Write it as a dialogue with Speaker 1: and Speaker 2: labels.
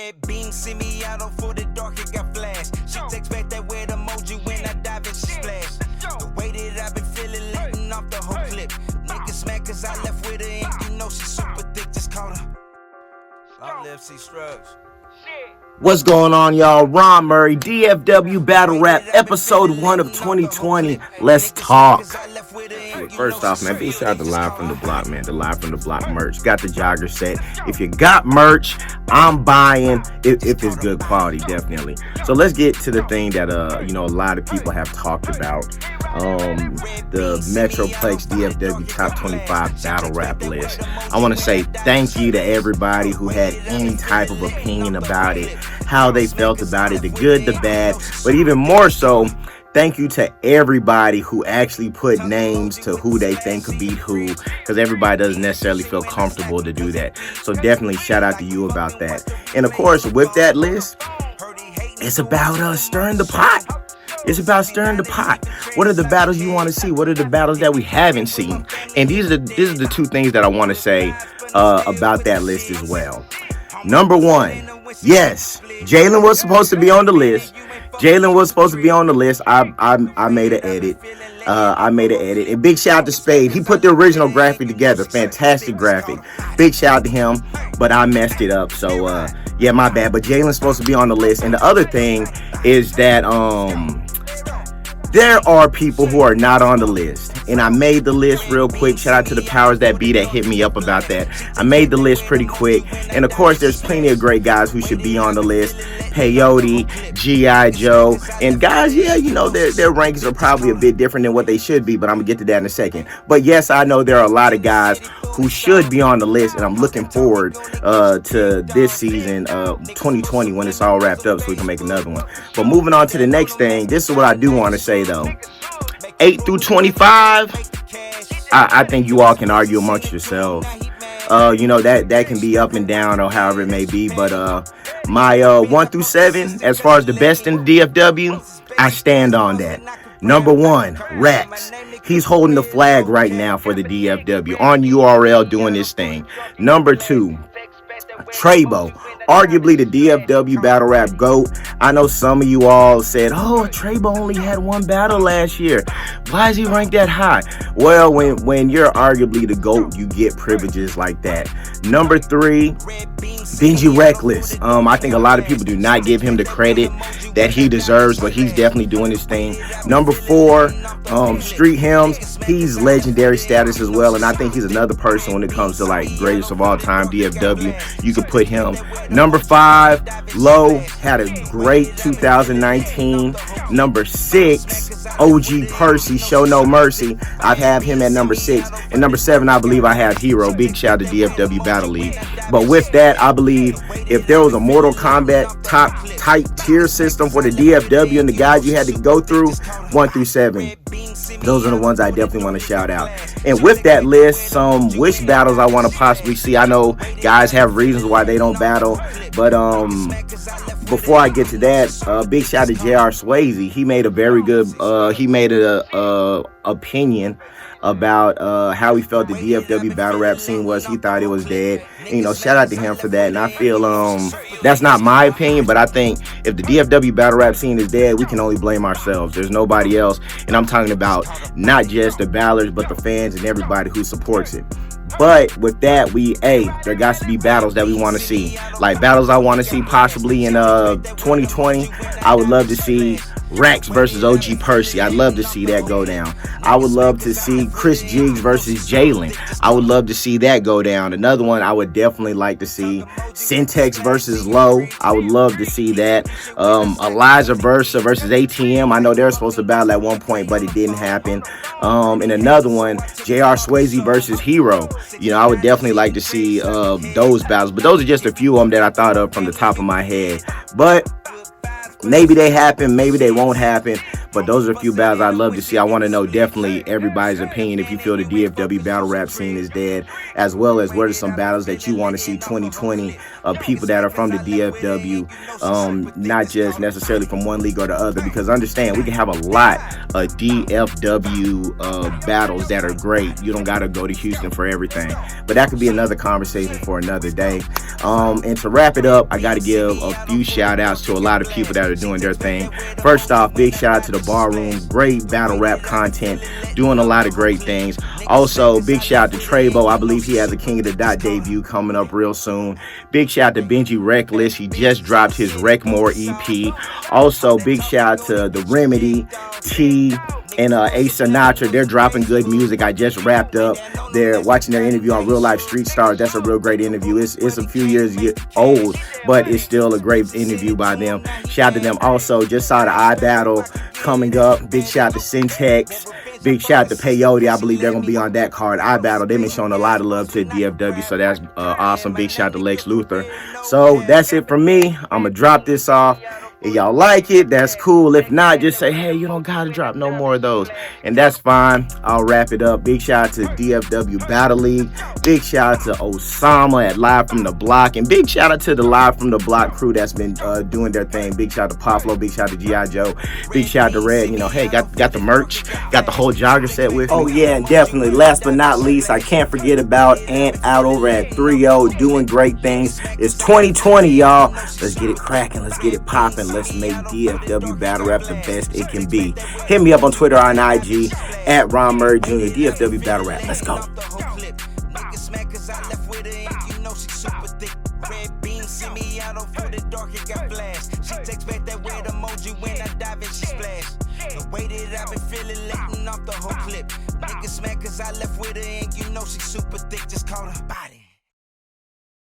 Speaker 1: red beam, see me out on for the dark, it got flash. She takes back that weird emoji when I dive and she splash. The way that I've been feeling, letting off the whole clip. Niggas smack cause I left with her and you know she's super thick, just caught her. I left C Strugs.
Speaker 2: What's going on, y'all? Ron Murray, DFW Battle Rap, episode 1 of 2020. Let's talk. First off, man, big shout out to Live from the Block, man. The Live from the Block merch. Got the jogger set. If you got merch, I'm buying. If it's good quality, definitely. So let's get to the thing that a lot of people have talked about. The Metro Plex DFW Top 25 Battle Rap list. I want to say thank you to everybody who had any type of opinion about it, how they felt about it, the good, the bad, but even more so, thank you to everybody who actually put names to who they think could beat who, because everybody doesn't necessarily feel comfortable to do that. So definitely shout out to you about that. And of course, with that list, it's about stirring the pot. It's about stirring the pot. What are the battles you want to see? What are the battles that we haven't seen? And these are the two things that I want to say about that list as well. Number one, yes, Jalen was supposed to be on the list. I made an edit. And big shout out to Spade. He put the original graphic together. Fantastic graphic. Big shout out to him, but I messed it up. So, yeah, my bad. But Jalen's supposed to be on the list. And the other thing is that there are people who are not on the list. And I made the list real quick. Shout out to the powers that be that hit me up about that. I made the list pretty quick. And of course, there's plenty of great guys who should be on the list. Peyote, G.I. Joe. And guys, yeah, their rankings are probably a bit different than what they should be, but I'm going to get to that in a second. But yes, I know there are a lot of guys who should be on the list, and I'm looking forward to this season, 2020, when it's all wrapped up so we can make another one. But moving on to the next thing, this is what I do want to say, though. 8 through 25, I think you all can argue amongst yourselves. That can be up and down or however it may be. But my 1 through 7, as far as the best in the DFW, I stand on that. Number 1, Rex. He's holding the flag right now for the DFW on URL doing his thing. Number 2, Trebo, arguably the DFW battle rap GOAT. I know some of you all said, oh, Trebo only had one battle last year. Why is he ranked that high? Well, when you're arguably the GOAT, you get privileges like that. Number 3, Benji Reckless. I think a lot of people do not give him the credit that he deserves, but he's definitely doing his thing. Number 4, Street Hymns. He's legendary status as well, and I think he's another person when it comes to like greatest of all time DFW. You could put him. Number 5, Low had a great 2019. Number 6, OG Percy, Show No Mercy. I have him at number 6. And number 7, I believe I have Hero. Big shout out to DFW Battle League. But with that, I believe if there was a Mortal Kombat top type tier system for the DFW and the guys you had to go through, 1 through 7. Those are the ones I definitely want to shout out. And with that list, some wish battles I want to possibly see. I know guys have reasons why they don't battle, but before I get to that, big shout out to JR Swayze. He made a very good opinion about how he felt the DFW battle rap scene was. He thought it was dead. And, shout out to him for that. And I feel that's not my opinion, but I think if the DFW battle rap scene is dead, we can only blame ourselves. There's nobody else. And I'm talking about not just the battlers, but the fans and everybody who supports it. But with that, there got to be battles that we want to see. Like battles I want to see possibly in 2020. I would love to see Rex versus OG Percy. I'd love to see that go down. I would love to see Chris Jiggs versus Jalen. I would love to see that go down. Another one I would definitely like to see, Syntex versus Low. I would love to see that. Elijah Versa versus ATM. I know they were supposed to battle at one point, but it didn't happen. And another one, JR Swayze versus Hero. I would definitely like to see those battles. But those are just a few of them that I thought of from the top of my head. But maybe they happen, maybe they won't happen. But those are a few battles I'd love to see. I want to know definitely everybody's opinion if you feel the DFW battle rap scene is dead, as well as what are some battles that you want to see 2020 of people that are from the DFW, not just necessarily from one league or the other, because understand we can have a lot of DFW battles that are great. You don't got to go to Houston for everything, but that could be another conversation for another day. And to wrap it up, I got to give a few shout outs to a lot of people that are doing their thing. First off, big shout out to the Barroom, great battle rap content, doing a lot of great things. Also, big shout out to Trebo. I believe he has a King of the Dot debut coming up real soon. Big shout out to Benji Reckless. He just dropped his Wreckmore EP. Also, big shout out to The Remedy, T, and Ace Sinatra. They're dropping good music. I just wrapped up. They're watching their interview on Real Life Street Stars. That's a real great interview. It's a few years old, but it's still a great interview by them. Shout out to them. Also, just saw the iBattle coming up. Big shout out to Syntax. Big shout out to Peyote. I believe they're going to be on that card. iBattle, they've been showing a lot of love to DFW, so that's awesome. Big shout out to Lex Luthor. So that's it from me. I'm going to drop this off. If y'all like it, that's cool. If not, just say, hey, you don't gotta drop no more of those, and that's fine. I'll wrap it up. Big shout out to DFW Battle League. Big shout out to OSAMA at Live from the Block, and big shout out to the Live from the Block crew that's been doing their thing. Big shout out to Paflo. Big shout out to G.I. Joe. Big shout out to Red. You know, hey, got the merch, got the whole jogger set with me. Oh yeah, and definitely last but not least, I can't forget about Ant out over at 3-0 doing great things. It's 2020, y'all. Let's get it cracking. Let's get it popping. Let's make DFW Battle Rap the best it can be. Hit me up on Twitter or on IG at Ron Murray Jr. DFW Battle Rap. Let's go.
Speaker 1: She takes back that weird emoji when I dive and she splash. The way that I've been feeling, letting off the whole clip. Niggas mad cause I left with her and you know she's super thick, just call her body.